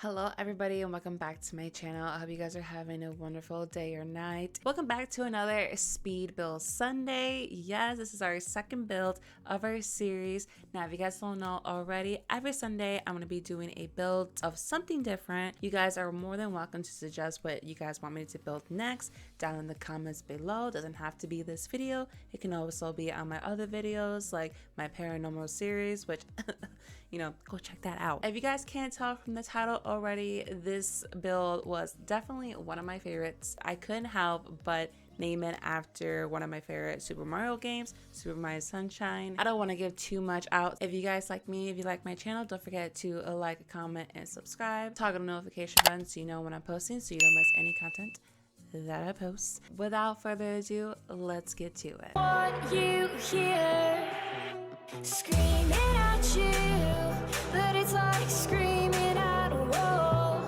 Hello everybody and welcome back to my channel. I hope you guys are having a wonderful day or night. Welcome back to another speed build Sunday. Yes, this is our second build of our series. Now if you guys don't know already, every Sunday I'm going to be doing a build of something different. You guys are more than welcome to suggest what you guys want me to build next down in the comments below. It doesn't have to be this video. It can also be on my other videos like my paranormal series, which go check that out. If you guys can't tell from the title already, this build was definitely one of my favorites. I couldn't help but name it after one of my favorite Super Mario games, Super Mario Sunshine. I don't want to give too much out. If you guys like me, if you like my channel, don't forget to like, comment, and subscribe. Toggle the notification button so you know when I'm posting so you don't miss any content that I post. Without further ado, let's get to it. Want you here, screaming at you, but it's like screaming at a wall.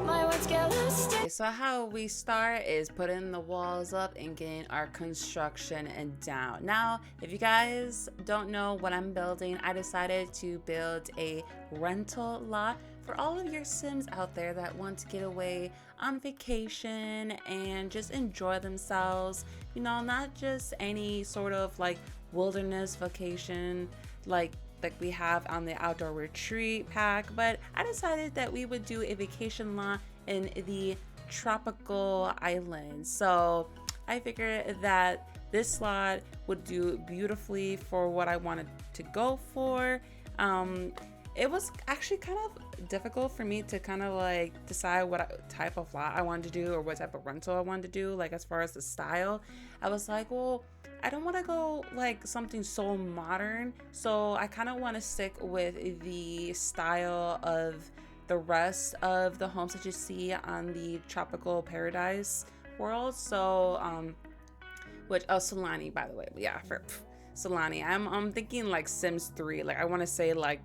My words get lost. So how we start is putting the walls up and getting our construction and down. Now, if you guys don't know what I'm building, I decided to build a rental lot for all of your Sims out there that want to get away on vacation and just enjoy themselves. Not just any sort of like wilderness vacation like we have on the outdoor retreat pack, but I decided that we would do a vacation lot in the tropical island. So I figured that this slot would do beautifully for what I wanted to go for. It was actually kind of difficult for me to kind of like decide what type of lot I wanted to do or what type of rental I wanted to do. Like as far as the style, I was like, well, I don't want to go like something so modern, so I kind of want to stick with the style of the rest of the homes that you see on the tropical paradise world. So Solani, by the way. Yeah, for Solani. I'm thinking like Sims 3. Like I want to say like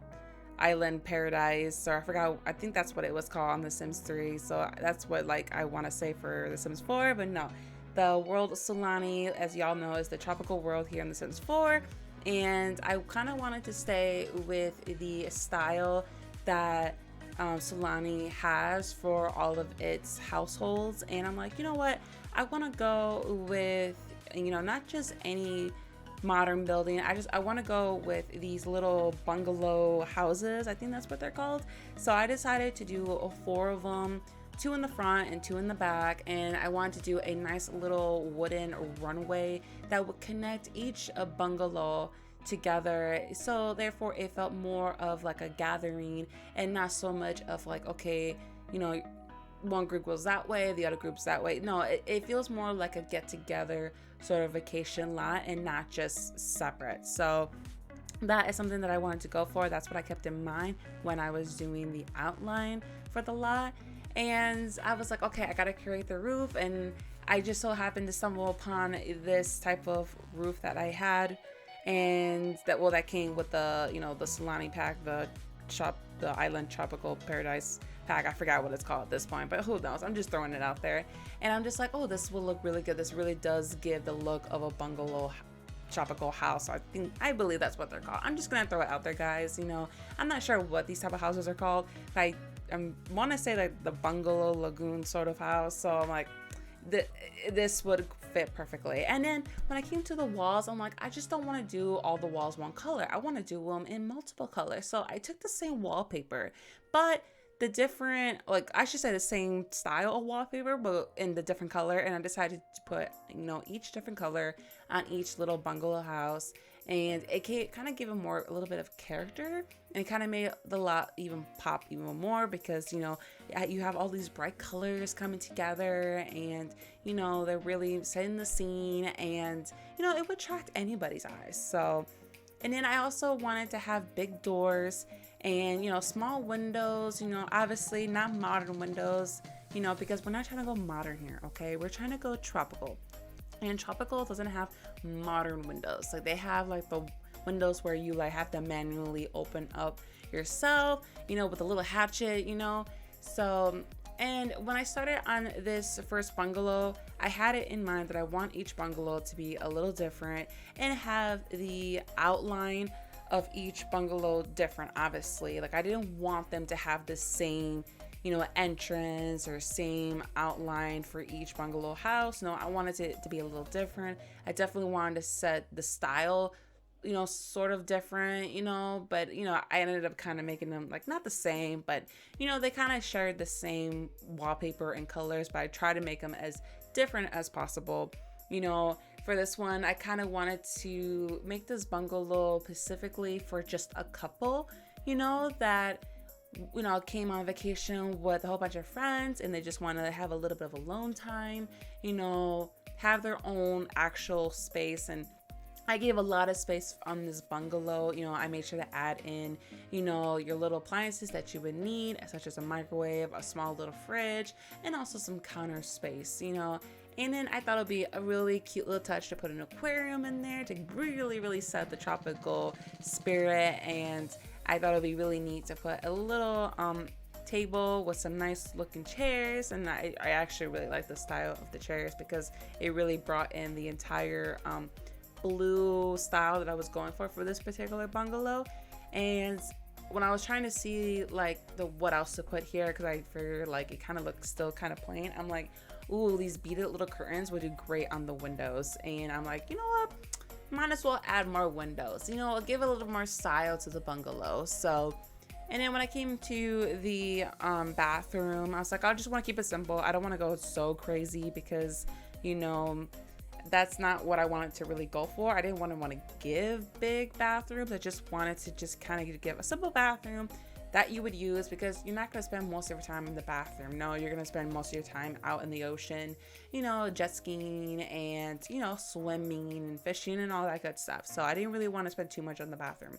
Island Paradise, or I forgot, I think that's what it was called on the Sims 3. So that's what like I want to say for the Sims 4, but no. The world of Solani, as y'all know, is the tropical world here in the Sims 4, and I kind of wanted to stay with the style that Solani has for all of its households. And I'm like, you know what, I want to go with not just any modern building. I want to go with these little bungalow houses. I think that's what they're called. So I decided to do 4 of them, 2 in the front and 2 in the back, and I wanted to do a nice little wooden runway that would connect each bungalow together, so therefore it felt more of like a gathering and not so much of like, okay, one group goes that way, the other group's that way. No, it feels more like a get together sort of vacation lot and not just separate. So that is something that I wanted to go for. That's what I kept in mind when I was doing the outline for the lot. And I was like, okay, I gotta create the roof, and I just so happened to stumble upon this type of roof that I had, and that came with the the Solani pack, the Island Tropical Paradise pack. I forgot what it's called at this point, but who knows? I'm just throwing it out there, and I'm just like, oh, this will look really good. This really does give the look of a bungalow tropical house. I believe that's what they're called. I'm just gonna throw it out there, guys. I'm not sure what these type of houses are called. I want to say like the bungalow lagoon sort of house, so I'm like, this would fit perfectly. And then when I came to the walls, I'm like, I just don't want to do all the walls one color. I want to do them in multiple colors. So I took the same wallpaper, but the different, like I should say the same style of wallpaper, but in the different color. And I decided to put each different color on each little bungalow house, and it kind of gave a little bit of character, and it kind of made the lot even pop even more, because you have all these bright colors coming together, and they're really setting the scene, and it would attract anybody's eyes. So, and then I also wanted to have big doors and small windows, obviously not modern windows, because we're not trying to go modern here, okay? We're trying to go tropical. And tropical doesn't have modern windows. Like they have like the windows where you like have to manually open up yourself, with a little hatchet, So, and when I started on this first bungalow, I had it in mind that I want each bungalow to be a little different and have the outline of each bungalow different, obviously. Like I didn't want them to have the same entrance or same outline for each bungalow house. No, I wanted it to be a little different. I definitely wanted to set the style, sort of different, but, I ended up kind of making them like not the same, but, they kind of shared the same wallpaper and colors, but I tried to make them as different as possible. For this one, I kind of wanted to make this bungalow specifically for just a couple, that, came on vacation with a whole bunch of friends and they just want to have a little bit of alone time, have their own actual space. And I gave a lot of space on this bungalow. I made sure to add in, your little appliances that you would need, such as a microwave, a small little fridge, and also some counter space, And then I thought it would be a really cute little touch to put an aquarium in there to really, really set the tropical spirit. And I thought it would be really neat to put a little table with some nice looking chairs. And I actually really like the style of the chairs because it really brought in the entire blue style that I was going for this particular bungalow. And when I was trying to see like what else to put here, because I figured like it kind of looks still kind of plain, I'm like, ooh, these beaded little curtains would do great on the windows. And I'm like, you know what, might as well add more windows, give a little more style to the bungalow. So, and then when I came to the bathroom, I was like, I just want to keep it simple. I don't want to go so crazy because that's not what I wanted to really go for. I didn't want to give big bathrooms. I just wanted to just kind of give a simple bathroom that you would use, because you're not going to spend most of your time in the bathroom. No, you're going to spend most of your time out in the ocean, jet skiing and, swimming and fishing and all that good stuff. So I didn't really want to spend too much on the bathroom.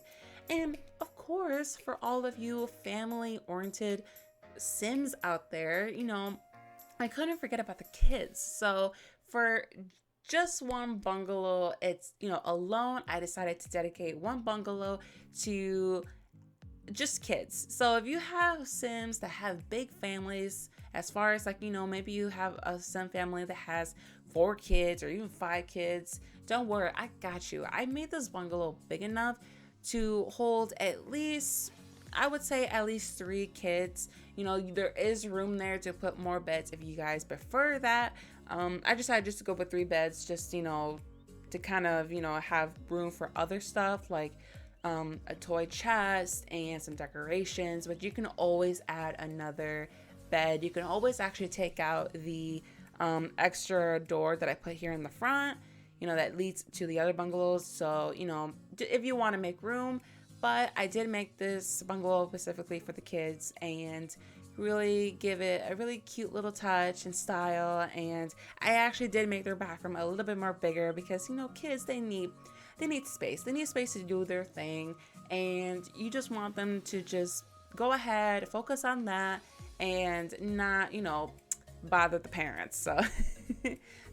And of course, for all of you family-oriented Sims out there, I couldn't forget about the kids. So for just one bungalow, it's, alone, I decided to dedicate one bungalow to just kids. So if you have Sims that have big families, as far as like, maybe you have a Sim family that has 4 kids or even 5 kids, don't worry, I got you. I made this bungalow big enough to hold at least, I would say at least 3 kids. There is room there to put more beds if you guys prefer that. I decided just to go with 3 beds, just, to kind of, have room for other stuff like a toy chest and some decorations, but you can always add another bed. You can always actually take out the extra door that I put here in the front, that leads to the other bungalows. So, if you want to make room, but I did make this bungalow specifically for the kids and really give it a really cute little touch and style. And I actually did make their bathroom a little bit more bigger because, kids, they need space. They need space to do their thing, and you just want them to just go ahead, focus on that, and not, bother the parents.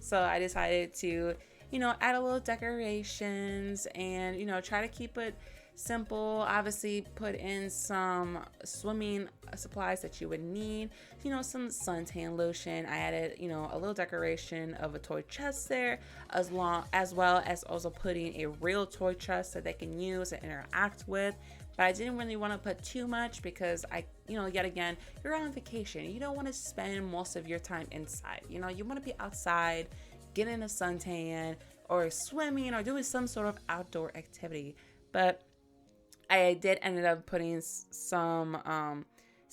So I decided to, add a little decorations and, try to keep it simple. Obviously put in some swimming supplies that you would need, some suntan lotion. I added, a little decoration of a toy chest there, as well as also putting a real toy chest that they can use and interact with. But I didn't really want to put too much because yet again, you're on vacation. You don't want to spend most of your time inside. You want to be outside, getting a suntan or swimming or doing some sort of outdoor activity. But I did ended up putting some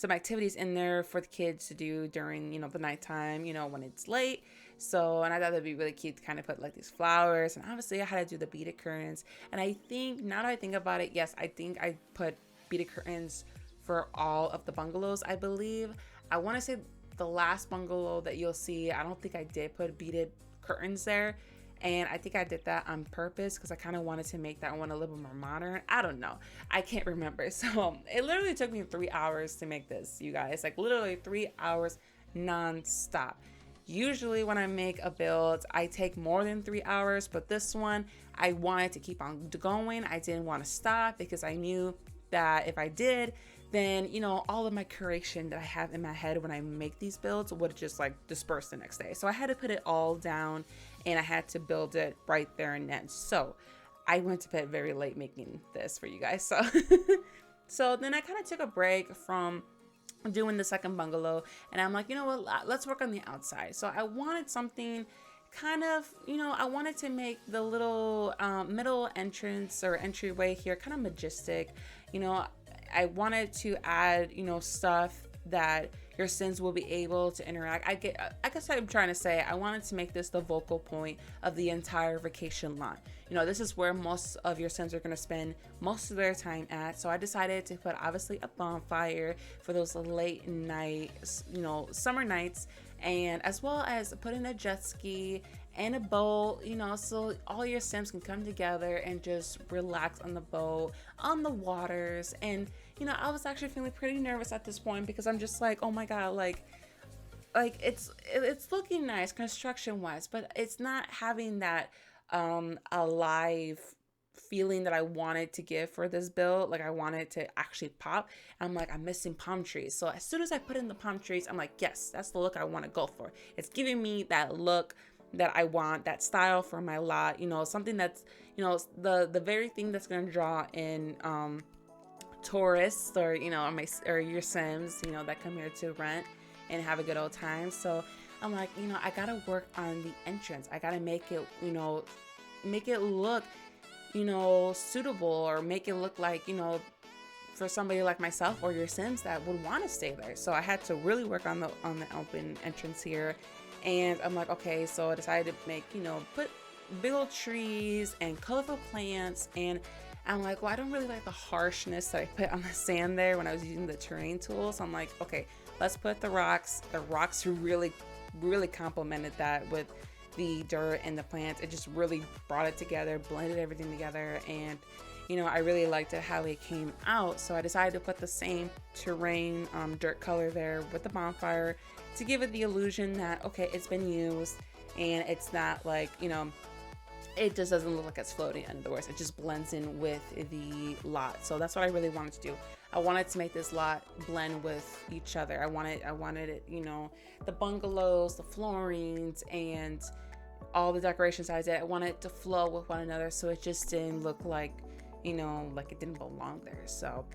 activities in there for the kids to do during, the nighttime, when it's late. So, and I thought that'd be really cute to kind of put like these flowers, and obviously I had to do the beaded curtains. And I think, now that I think about it, yes, I think I put beaded curtains for all of the bungalows, I believe. I want to say the last bungalow that you'll see, I don't think I did put beaded curtains there. And I think I did that on purpose because I kind of wanted to make that one a little bit more modern. I don't know. I can't remember. So it literally took me 3 hours to make this, you guys. Like literally 3 hours non-stop. Usually when I make a build, I take more than 3 hours. But this one, I wanted to keep on going. I didn't want to stop because I knew that if I did, then, all of my curation that I have in my head when I make these builds would just like disperse the next day. So I had to put it all down and I had to build it right there and then. So I went to bed very late making this for you guys. So then I kind of took a break from doing the second bungalow, and I'm like, you know what, let's work on the outside. So I wanted something kind of, I wanted to make the little middle entrance or entryway here kind of majestic. I wanted to add, stuff that your Sims will be able to interact. I guess I'm trying to say, I wanted to make this the focal point of the entire vacation lot. This is where most of your Sims are going to spend most of their time at. So I decided to put obviously a bonfire for those late night, summer nights, and as well as put in a jet ski and a boat, so all your Sims can come together and just relax on the boat, on the waters. And I was actually feeling pretty nervous at this point because I'm just like, oh my god, like it's looking nice construction wise, but it's not having that alive feeling that I wanted to give for this build. Like I wanted to actually pop. I'm like, I'm missing palm trees. So as soon as I put in the palm trees, I'm like, yes, that's the look I want to go for. It's giving me that look that I want, that style for my lot, something that's, the very thing that's going to draw in tourists or, or your Sims, that come here to rent and have a good old time. So I'm like, I got to work on the entrance. I got to make it, make it look, suitable, or make it look like, for somebody like myself or your Sims that would want to stay there. So I had to really work on the open entrance here. And I'm like, okay, so I decided to make, put big old trees and colorful plants. And I'm like, well, I don't really like the harshness that I put on the sand there when I was using the terrain tool. So I'm like, okay, let's put the rocks. The rocks really, really complemented that with the dirt and the plants. It just really brought it together, blended everything together. And, I really liked it how it came out. So I decided to put the same terrain dirt color there with the bonfire to give it the illusion that, okay, it's been used and it's not like, it just doesn't look like it's floating. In other words, it just blends in with the lot. So that's what I really wanted to do. I wanted to make this lot blend with each other. I wanted it, the bungalows, the floorings, and all the decorations I did. I wanted it to flow with one another, so it just didn't look like, like it didn't belong there. So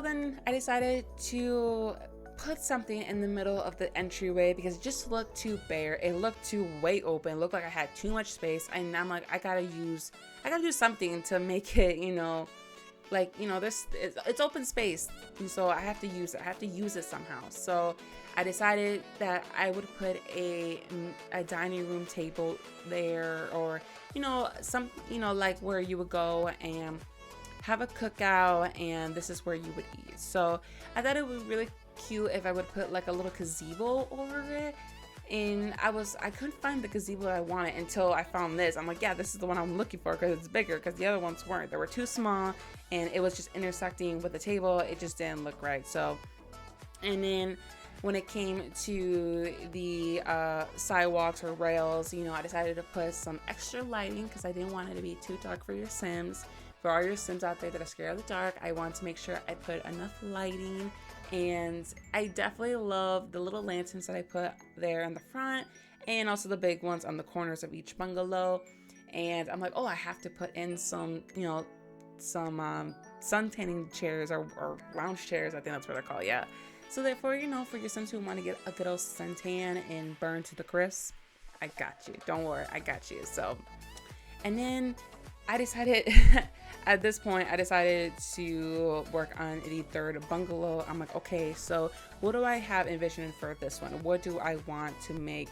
then I decided to put something in the middle of the entryway because it just looked too bare. It looked too way open. It looked like I had too much space. And I'm like, I gotta do something to make it, it's open space. And so I have to use it. I have to use it somehow. So I decided that I would put a dining room table there, or, like where you would go and have a cookout, and this is where you would eat. So I thought it would be really cute if I would put like a little gazebo over it. And I couldn't find the gazebo that I wanted until I found this. I'm like, yeah, this is the one I'm looking for because it's bigger, because the other ones weren't. They were too small and it was just intersecting with the table. It just didn't look right. So, and then when it came to the sidewalks or rails, I decided to put some extra lighting because I didn't want it to be too dark for your Sims. For all your Sims out there that are scared of the dark, I want to make sure I put enough lighting. And I definitely love the little lanterns that I put there in the front, and also the big ones on the corners of each bungalow. And I'm like, oh, I have to put in some, sun tanning chairs or lounge chairs. I think that's what they're called. Yeah. So therefore, for your Sims who want to get a good old suntan and burn to the crisp, I got you. Don't worry, I got you. So, and then I decided at this point, I decided to work on the third bungalow. I'm like, okay, so what do I have envisioned for this one? What do I want to make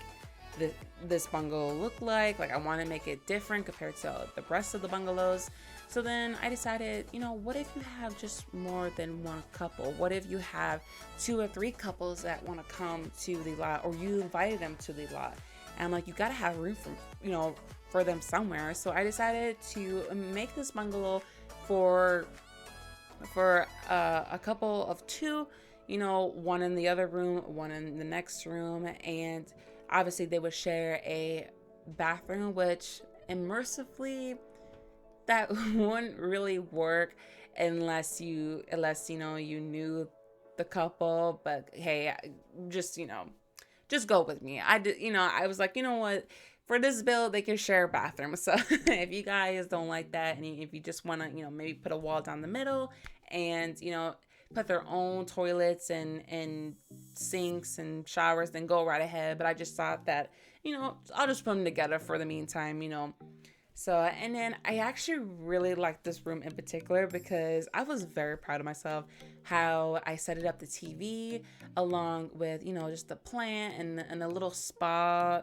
this bungalow look like? Like, I want to make it different compared to the rest of the bungalows. So then I decided, what if you have just more than one couple? What if you have 2 or 3 couples that want to come to the lot, or you invited them to the lot? And I'm like, you got to have room for them somewhere. So I decided to make this bungalow for a couple of 2, one in the other room, one in the next room, and obviously they would share a bathroom, which immersively that wouldn't really work unless you knew the couple. But hey, just go with me. I was like, what? For this build, they can share a bathroom. So if you guys don't like that, and if you just want to, maybe put a wall down the middle, and, put their own toilets and sinks and showers, then go right ahead. But I just thought that, I'll just put them together for the meantime. So, and then I actually really like this room in particular because I was very proud of myself how I set it up, the TV, along with, just the plant and the little spa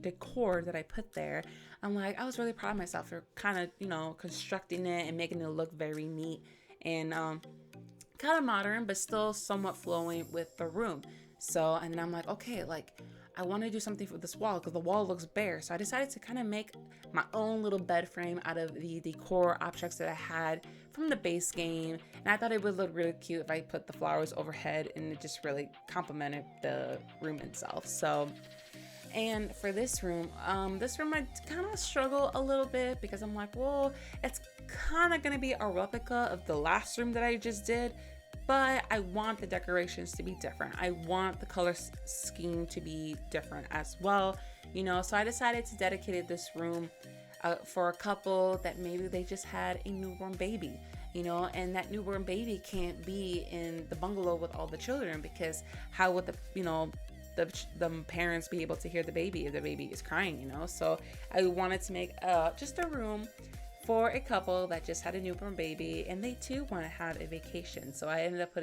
decor that I put there. I'm like, I was really proud of myself for kind of, constructing it and making it look very neat and kind of modern, but still somewhat flowing with the room. So, and then I'm like, okay, like, I want to do something for this wall because the wall looks bare. So I decided to kind of make my own little bed frame out of the decor objects that I had from the base game. And I thought it would look really cute if I put the flowers overhead, and it just really complemented the room itself. So, and for this room I kind of struggle a little bit because I'm like, well, it's kind of going to be a replica of the last room that I just did. But I want the decorations to be different. I want the color scheme to be different as well, So I decided to dedicate this room for a couple that maybe they just had a newborn baby, and that newborn baby can't be in the bungalow with all the children because how would the parents be able to hear the baby if the baby is crying, So I wanted to make just a room for a couple that just had a newborn baby and they too want to have a vacation. So I ended up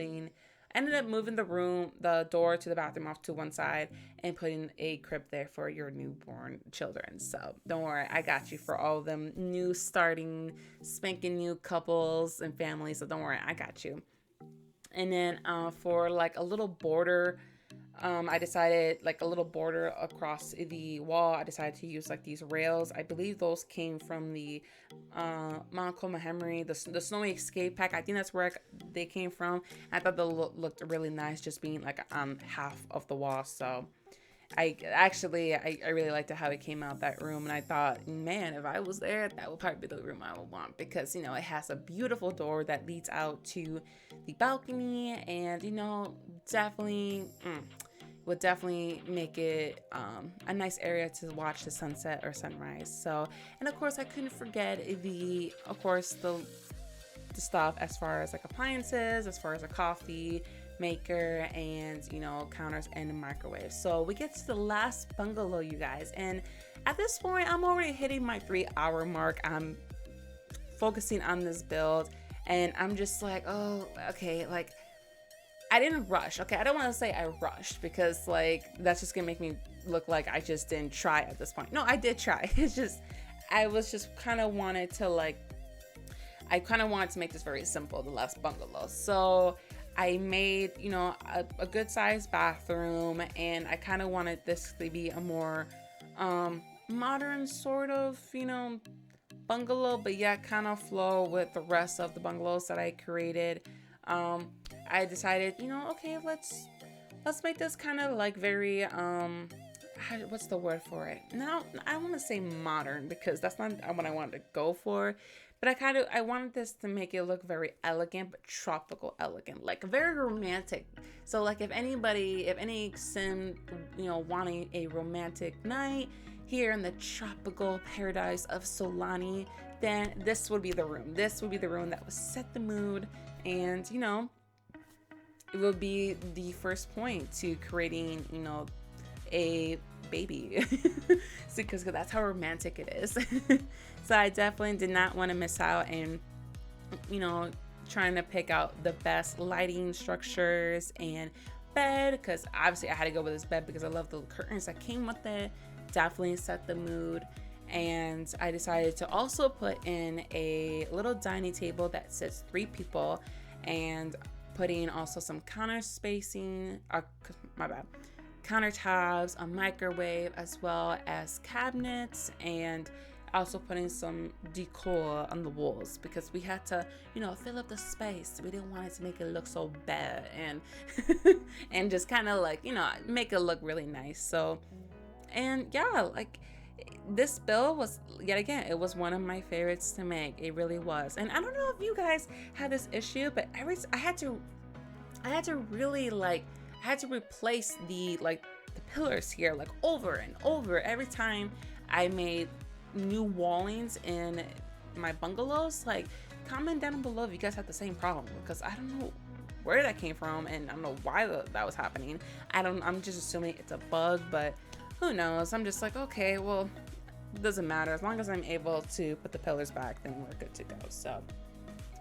moving the door to the bathroom off to one side and putting a crib there for your newborn children. So don't worry, I got you for all of them new starting, spanking new couples and families. So don't worry, I got you. And then for like a little border, I decided like a little border across the wall. I decided to use like these rails. I believe those came from the Monaco Henry, the Snowy Escape pack. I think that's where they came from. I thought they looked really nice, just being like half of the wall. So I really liked how it came out, that room, and I thought, man, if I was there, that would probably be the room I would want because it has a beautiful door that leads out to the balcony, and definitely would definitely make it a nice area to watch the sunset or sunrise. So, and of course I couldn't forget the stuff as far as like appliances, as far as a coffee maker and counters and a microwave. So we get to the last bungalow, you guys, and at this point I'm already hitting my 3-hour mark. I'm focusing on this build and I'm just like, oh, okay, like I didn't rush. Okay, I don't want to say I rushed because like that's just gonna make me look like I just didn't try at this point. No, I did try. It's just I kind of wanted to make this very simple, the last bungalow. So I made, a good sized bathroom, and I kind of wanted this to be a more modern sort of, bungalow, but yet kind of flow with the rest of the bungalows that I created. I decided, okay, let's make this kind of like very, what's the word for it? Now, I want to say modern because that's not what I wanted to go for. But I wanted this to make it look very elegant, but tropical elegant, like very romantic. So like if any sim, wanting a romantic night here in the tropical paradise of Solani, then this would be the room. This would be the room that would set the mood, and it would be the first point to creating, a baby. Because that's how romantic it is. So I definitely did not want to miss out and trying to pick out the best lighting structures and bed, because obviously I had to go with this bed because I love the curtains that came with it. Definitely set the mood. And I decided to also put in a little dining table that sits 3 people, and putting also some counter spacing, countertops, a microwave, as well as cabinets, and also putting some decor on the walls because we had to, fill up the space. We didn't want it to make it look so bad and and just kind of like, make it look really nice. So, and yeah, like this build was, yet again, it was one of my favorites to make. It really was. And I don't know if you guys had this issue, but I had to really like, I had to replace the pillars here like over and over every time I made new wallings in my bungalows. Like, comment down below if you guys have the same problem, because I don't know where that came from, and I don't know why that was happening. I'm just assuming it's a bug, but who knows? I'm just like, okay, well, it doesn't matter. As long as I'm able to put the pillars back, then we're good to go. So,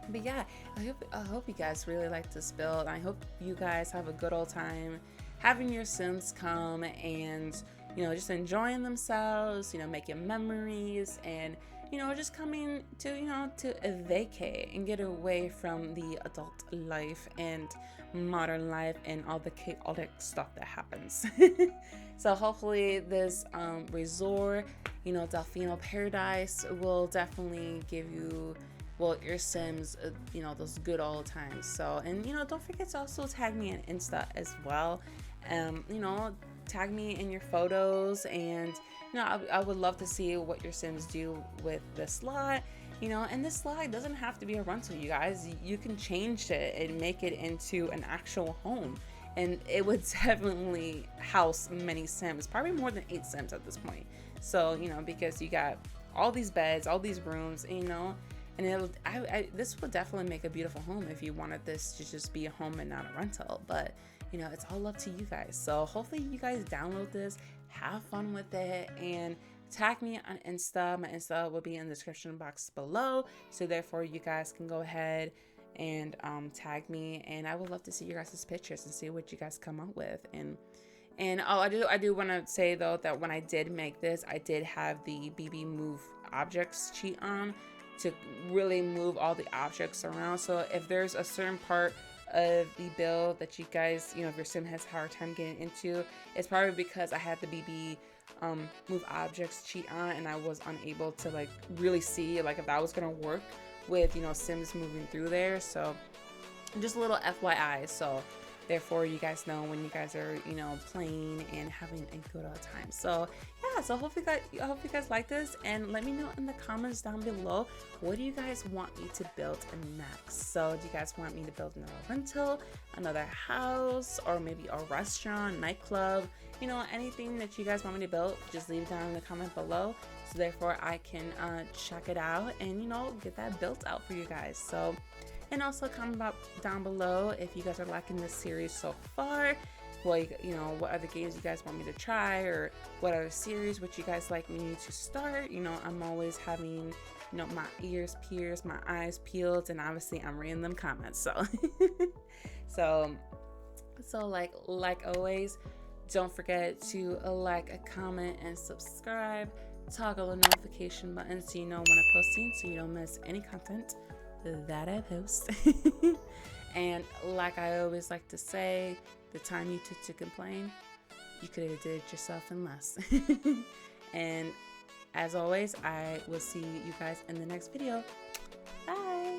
but yeah, I hope you guys really like this build. I hope you guys have a good old time having your Sims come and, you know, just enjoying themselves, you know, making memories, and, you know, just coming to, you know, to vacate and get away from the adult life and modern life and all the chaotic stuff that happens. So hopefully this resort, you know, Delfino Paradise, will definitely give you, well, your Sims, you know, those good old times. So, and, you know, don't forget to also tag me on Insta as well. You know, tag me in your photos, and, you know, I would love to see what your Sims do with this lot, you know. And this lot doesn't have to be a rental, you guys. You can change it and make it into an actual home, and it would definitely house many Sims, probably more than 8 Sims at this point. So, you know, because you got all these beds, all these rooms, you know, and this would definitely make a beautiful home if you wanted this to just be a home and not a rental. But, you know, it's all up to you guys. So hopefully you guys download this, have fun with it, and tag me on Insta. My Insta will be in the description box below, so therefore you guys can go ahead and tag me, and I would love to see your guys' pictures and see what you guys come up with. And oh, I do want to say though that when I did make this, I did have the BB move objects cheat on to really move all the objects around. So if there's a certain part of the build that you guys, you know, if your Sim has a hard time getting into, it's probably because I had the BB move objects cheat on, and I was unable to like really see like if that was gonna work with, you know, Sims moving through there. So just a little FYI. So therefore you guys know when you guys are, you know, playing and having a good old time. So yeah, so I hope you guys like this, and let me know in the comments down below, what do you guys want me to build next? So do you guys want me to build another rental, another house, or maybe a restaurant, nightclub, you know, anything that you guys want me to build, just leave it down in the comment below, so therefore I can check it out and, you know, get that built out for you guys. So, and also comment about down below if you guys are liking this series so far. Well, you know, what other games you guys want me to try, or what other series would you guys like me to start. You know, I'm always having, you know, my ears pierced, my eyes peeled, and obviously I'm reading them comments. So so like always, don't forget to like, a comment, and subscribe. Toggle the notification button so you know when I'm posting, so you don't miss any content that I post. And like I always like to say, the time you took to complain, you could have did it yourself in less. And as always, I will see you guys in the next video. Bye.